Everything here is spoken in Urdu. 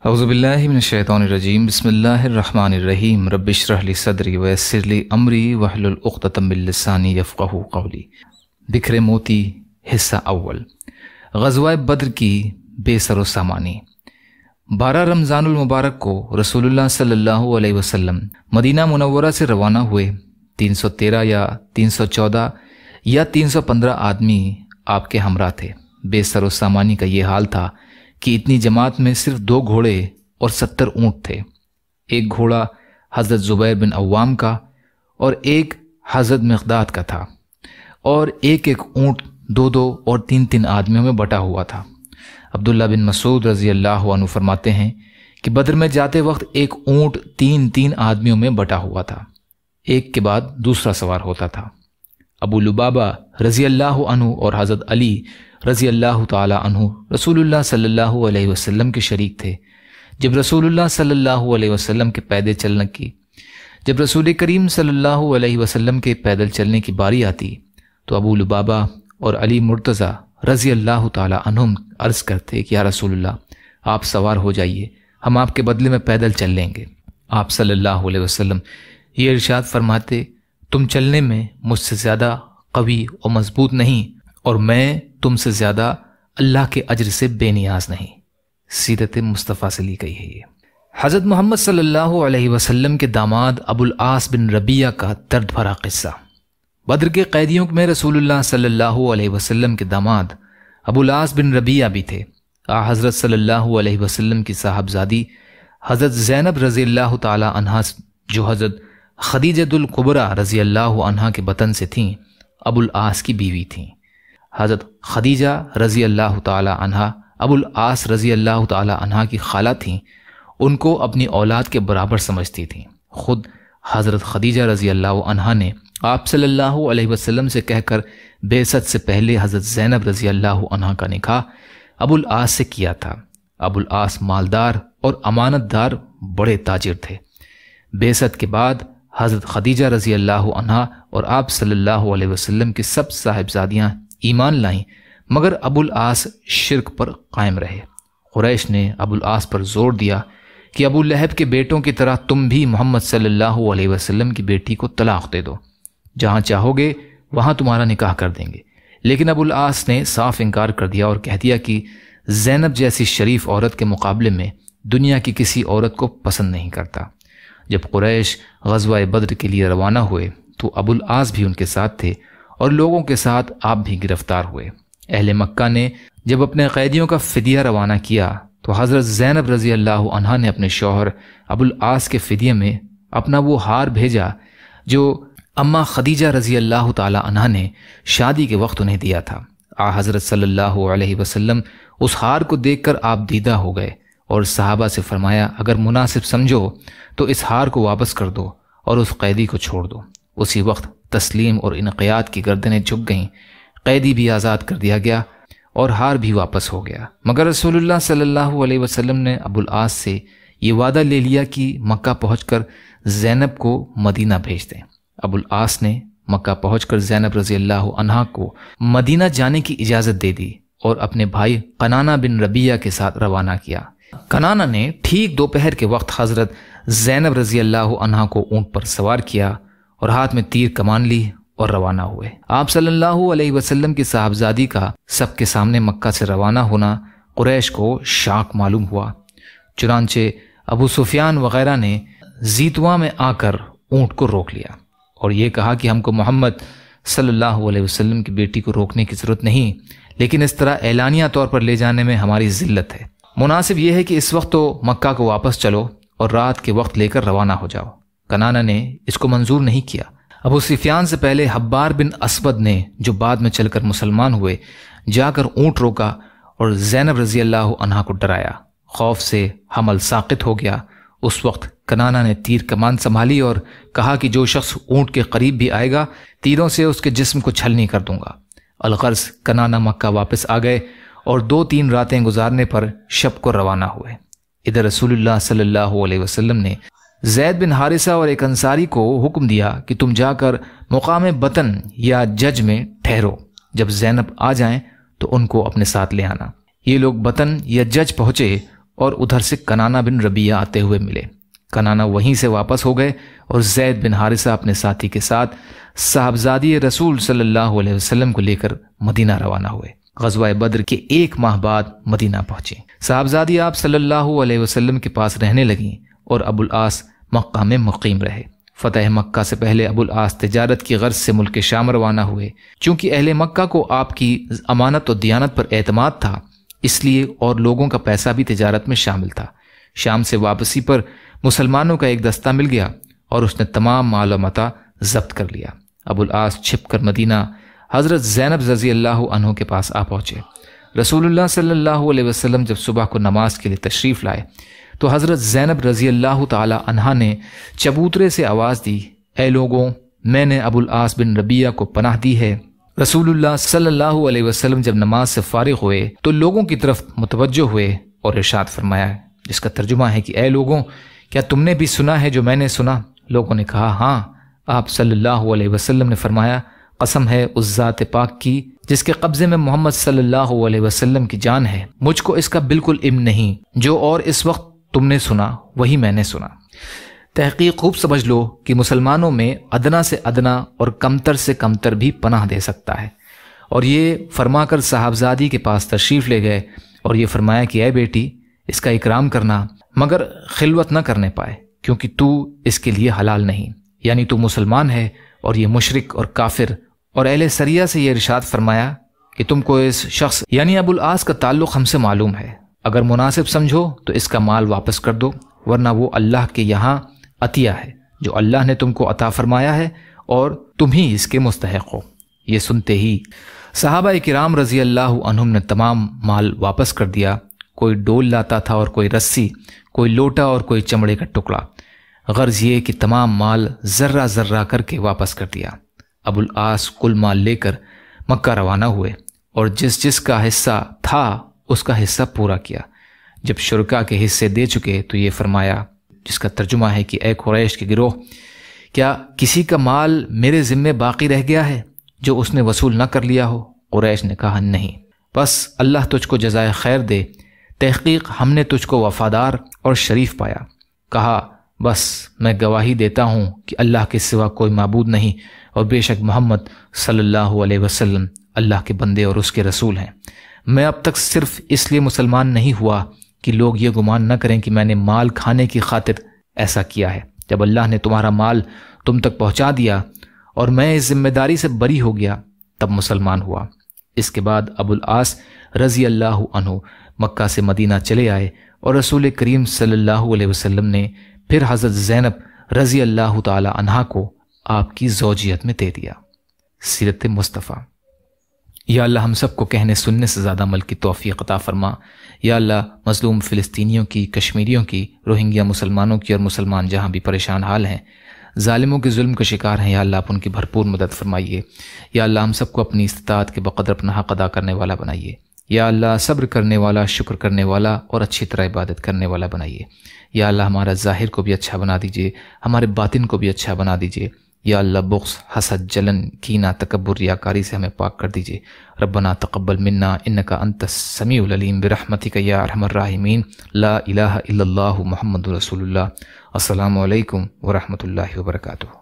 اعوذ باللہ من الشیطان الرجیم بسم اللہ الرحمن الرحیم رب اشرح لی صدری ویسر لی امری واحلل عقدۃ من لسانی یفقہوا قولی۔ بکھرے موتی حصہ اول، غزوہ بدر کی بے سر و سامانی۔ 12 رمضان المبارک کو رسول اللہ صلی اللہ علیہ وسلم مدینہ منورہ سے روانہ ہوئے۔ 313 یا 314 یا 315 آدمی آپ کے ہمراہ تھے۔ بے سر و سامانی کا یہ حال تھا کہ اتنی جماعت میں صرف 2 گھوڑے اور 70 اونٹ تھے۔ ایک گھوڑا حضرت زبیر بن عوام کا اور ایک حضرت مقداد کا تھا، اور ایک اونٹ 2 اور 3 آدمیوں میں بٹا ہوا تھا۔ عبداللہ بن مسعود رضی اللہ عنہ فرماتے ہیں کہ بدر میں جاتے وقت ایک اونٹ 3 آدمیوں میں بٹا ہوا تھا، ایک کے بعد دوسرا سوار ہوتا تھا۔ ابو لبابہ رضی اللہ عنہ اور حضرت علی رضی اللہ تعالی عنہ رسول اللہ صلی اللہ علیہ وسلم کے شریک تھے۔ جب رسول اللہ صلی اللہ علیہ وسلم کے پیدل چلنے کی باری آتی تو ابو لبابہ اور علی مرتضی رضی اللہ تعالی عنہم عرض کرتے کہ یا رسول اللہ، آپ سوار ہو جائیے، ہم آپ کے بدلے میں پیدل چل لیں گے۔ آپ صلی اللہ علیہ وسلم یہ ارشاد فرماتے، تم چلنے میں مجھ سے زیادہ قوی اور مضبوط نہیں، اور میں تم سے زیادہ اللہ کے اجر سے بے نیاز نہیں۔ سیرت مصطفیٰ سے لی گئی ہے یہ۔ حضرت محمد صلی اللہ علیہ وسلم کے داماد ابو العاص بن ربیعہ کا درد بھرا قصہ۔ بدر کے قیدیوں میں رسول اللہ صلی اللہ علیہ وسلم کے داماد ابو العاص بن ربیعہ بھی تھے۔ حضرت صلی اللہ علیہ وسلم کی صاحبزادی حضرت زینب رضی اللہ تعالی عنہا، جو حضرت خدیجہ الکبریٰ رضی اللہ عنہا کے بطن سے تھیں، ابو العاص کی بیوی تھیں۔ حضرت خدیجہ رضی اللہ تعالی عنہا ابو العاص رضی اللہ تعالی عنہا کی خالہ تھیں، ان کو اپنی اولاد کے برابر سمجھتی تھیں۔ خود حضرت خدیجہ رضی اللہ عنہا نے آپ صلی اللہ علیہ وسلم سے کہہ کر بعثت سے پہلے حضرت زینب رضی اللہ عنہا کا نکاح ابو العاص سے کیا تھا۔ ابو العاص مالدار اور امانت دار بڑے تاجر تھے۔ بعثت کے بعد حضرت خدیجہ رضی اللہ عنہا اور آپ صلی اللہ علیہ وسلم کی سب صاحبزادیاں ایمان لائیں، مگر ابو العاص شرک پر قائم رہے۔ قریش نے ابو العاص پر زور دیا کہ ابو لہب کے بیٹوں کی طرح تم بھی محمد صلی اللہ علیہ وسلم کی بیٹی کو طلاق دے دو، جہاں چاہو گے وہاں تمہارا نکاح کر دیں گے۔ لیکن ابو العاص نے صاف انکار کر دیا اور کہہ دیا کہ زینب جیسی شریف عورت کے مقابلے میں دنیا کی کسی عورت کو پسند نہیں کرتا۔ جب قریش غزوہ بدر کے لیے روانہ ہوئے تو ابو العاص بھی ان کے ساتھ تھے، اور لوگوں کے ساتھ آپ بھی گرفتار ہوئے۔ اہل مکہ نے جب اپنے قیدیوں کا فدیہ روانہ کیا تو حضرت زینب رضی اللہ عنہا نے اپنے شوہر ابو العاص کے فدیے میں اپنا وہ ہار بھیجا جو اماں خدیجہ رضی اللہ تعالی عنہا نے شادی کے وقت انہیں دیا تھا۔ حضرت صلی اللہ علیہ وسلم اس ہار کو دیکھ کر آپ دیدہ ہو گئے اور صحابہ سے فرمایا، اگر مناسب سمجھو تو اس ہار کو واپس کر دو اور اس قیدی کو چھوڑ دو۔ اسی وقت تسلیم اور انقیاد کی گردنیں جھک گئیں، قیدی بھی آزاد کر دیا گیا اور ہار بھی واپس ہو گیا۔ مگر رسول اللہ صلی اللہ علیہ وسلم نے ابو العاص سے یہ وعدہ لے لیا کہ مکہ پہنچ کر زینب کو مدینہ بھیج دیں۔ ابو العاص نے مکہ پہنچ کر زینب رضی اللہ عنہا کو مدینہ جانے کی اجازت دے دی اور اپنے بھائی کنانہ بن ربیعہ کے ساتھ روانہ کیا۔ کنانہ نے ٹھیک دوپہر کے وقت حضرت زینب رضی اللہ عنہا کو اونٹ پر سوار کیا اور ہاتھ میں تیر کمان لی اور روانہ ہوئے۔ آپ صلی اللہ علیہ وسلم کی صاحبزادی کا سب کے سامنے مکہ سے روانہ ہونا قریش کو شاک معلوم ہوا، چنانچہ ابو سفیان وغیرہ نے زیتواں میں آ کر اونٹ کو روک لیا اور یہ کہا کہ ہم کو محمد صلی اللہ علیہ وسلم کی بیٹی کو روکنے کی ضرورت نہیں، لیکن اس طرح اعلانیہ طور پر لے جانے میں ہماری ذلت ہے۔ مناسب یہ ہے کہ اس وقت تو مکہ کو واپس چلو اور رات کے وقت لے کر روانہ ہو جاؤ۔ کنانہ نے اس کو منظور نہیں کیا۔ ابو سفیان سے پہلے حبار بن اسود نے، جو بعد میں چل کر مسلمان ہوئے، جا کر اونٹ روکا اور زینب رضی اللہ عنہا کو ڈرایا۔ خوف سے حمل ساقط ہو گیا۔ اس وقت کنانہ نے تیر کمان سنبھالی اور کہا کہ جو شخص اونٹ کے قریب بھی آئے گا تیروں سے اس کے جسم کو چھلنی کر دوں گا۔ الغرض کنانہ مکہ واپس آ گئے اور 2-3 راتیں گزارنے پر شب کو روانہ ہوئے۔ ادھر رسول اللہ صلی اللہ علیہ وسلم نے زید بن حارثہ اور ایک انصاری کو حکم دیا کہ تم جا کر مقام بطن یا جج میں ٹھہرو، جب زینب آ جائیں تو ان کو اپنے ساتھ لے آنا۔ یہ لوگ بطن یا جج پہنچے اور ادھر سے کنانہ بن ربیعہ آتے ہوئے ملے۔ کنانہ وہیں سے واپس ہو گئے اور زید بن حارثہ اپنے ساتھی کے ساتھ صاحبزادی رسول صلی اللہ علیہ وسلم کو لے کر مدینہ روانہ ہوئے۔ غزوہ بدر کے 1 ماہ بعد مدینہ پہنچے۔ صاحبزادی آپ صلی اللہ علیہ وسلم کے پاس رہنے لگیں اور ابو العاص مکہ میں مقیم رہے۔ فتح مکہ سے پہلے ابو العاص تجارت کی غرض سے ملک شام روانہ ہوئے۔ چونکہ اہل مکہ کو آپ کی امانت و دیانت پر اعتماد تھا، اس لیے اور لوگوں کا پیسہ بھی تجارت میں شامل تھا۔ شام سے واپسی پر مسلمانوں کا ایک دستہ مل گیا اور اس نے تمام مال و متاع ضبط کر لیا۔ ابو العاص چھپ کر مدینہ حضرت زینب رضی اللہ عنہ کے پاس آ پہنچے۔ رسول اللہ صلی اللہ علیہ وسلم جب صبح کو نماز کے لیے تشریف لائے تو حضرت زینب رضی اللہ تعالی عنہا نے چبوترے سے آواز دی، اے لوگوں، میں نے ابو العاص بن ربیعہ کو پناہ دی ہے۔ رسول اللہ صلی اللہ علیہ وسلم جب نماز سے فارغ ہوئے تو لوگوں کی طرف متوجہ ہوئے اور ارشاد فرمایا، جس کا ترجمہ ہے کہ اے لوگوں، کیا تم نے بھی سنا ہے جو میں نے سنا؟ لوگوں نے کہا ہاں۔ آپ صلی اللہ علیہ وسلم نے فرمایا، قسم ہے اس ذات پاک کی جس کے قبضے میں محمد صلی اللہ علیہ وسلم کی جان ہے، مجھ کو اس کا بالکل علم نہیں، جو اور اس وقت تم نے سنا وہی میں نے سنا۔ تحقیق خوب سمجھ لو کہ مسلمانوں میں ادنا سے ادنا اور کمتر سے کمتر بھی پناہ دے سکتا ہے۔ اور یہ فرما کر صاحبزادی کے پاس تشریف لے گئے اور یہ فرمایا کہ اے بیٹی، اس کا اکرام کرنا مگر خلوت نہ کرنے پائے، کیونکہ تو اس کے لیے حلال نہیں، یعنی تو مسلمان ہے اور یہ مشرک اور کافر۔ اور اہل سریہ سے یہ ارشاد فرمایا کہ تم کو اس شخص یعنی ابو العاص کا تعلق ہم سے معلوم ہے، اگر مناسب سمجھو تو اس کا مال واپس کر دو، ورنہ وہ اللہ کے یہاں عطیہ ہے جو اللہ نے تم کو عطا فرمایا ہے اور تم ہی اس کے مستحق ہو۔ یہ سنتے ہی صحابہ کرام رضی اللہ عنہم نے تمام مال واپس کر دیا۔ کوئی ڈول لاتا تھا اور کوئی رسی، کوئی لوٹا اور کوئی چمڑے کا ٹکڑا، غرض یہ کہ تمام مال ذرہ ذرہ کر کے واپس کر دیا۔ ابو العاص کل مال لے کر مکہ روانہ ہوئے اور جس جس کا حصہ تھا اس کا حصہ پورا کیا۔ جب شرکا کے حصے دے چکے تو یہ فرمایا، جس کا ترجمہ ہے کہ اے قریش کے گروہ، کیا کسی کا مال میرے ذمے باقی رہ گیا ہے جو اس نے وصول نہ کر لیا ہو؟ قریش نے کہا نہیں، بس اللہ تجھ کو جزائے خیر دے، تحقیق ہم نے تجھ کو وفادار اور شریف پایا۔ کہا بس میں گواہی دیتا ہوں کہ اللہ کے سوا کوئی معبود نہیں اور بے شک محمد صلی اللہ علیہ وسلم اللہ کے بندے اور اس کے رسول ہیں۔ میں اب تک صرف اس لیے مسلمان نہیں ہوا کہ لوگ یہ گمان نہ کریں کہ میں نے مال کھانے کی خاطر ایسا کیا ہے۔ جب اللہ نے تمہارا مال تم تک پہنچا دیا اور میں اس ذمہ داری سے بری ہو گیا تب مسلمان ہوا۔ اس کے بعد ابو العاص رضی اللہ عنہ مکہ سے مدینہ چلے آئے اور رسول کریم صلی اللہ علیہ وسلم نے پھر حضرت زینب رضی اللہ تعالی عنہا کو آپ کی زوجیت میں دے دیا۔ سیرت مصطفیٰ۔ یا اللہ ہم سب کو کہنے سننے سے زیادہ عمل کی توفیق عطا فرما۔ یا اللہ مظلوم فلسطینیوں کی، کشمیریوں کی، روہنگیا مسلمانوں کی اور مسلمان جہاں بھی پریشان حال ہیں، ظالموں کے ظلم کا شکار ہیں، یا اللہ آپ ان کی بھرپور مدد فرمائیے۔ یا اللہ ہم سب کو اپنی استطاعت کے بقدر اپنا حق ادا کرنے والا بنائیے۔ یا اللہ صبر کرنے والا، شکر کرنے والا اور اچھی طرح عبادت کرنے والا بنائیے۔ یا اللہ ہمارا ظاہر کو بھی اچھا بنا دیجیے، ہمارے باطن کو بھی اچھا بنا دیجیے۔ یا اللہ بغض، حسد، جلن، کینہ، تکبر، ریاکاری سے ہمیں پاک کر دیجیے۔ ربنا تقبل منا انک انت السمیع العلیم برحمتک یا ارحم الراحمین۔ لا الہ الا اللہ محمد رسول اللہ۔ السلام علیکم ورحمۃ اللہ وبرکاتہ۔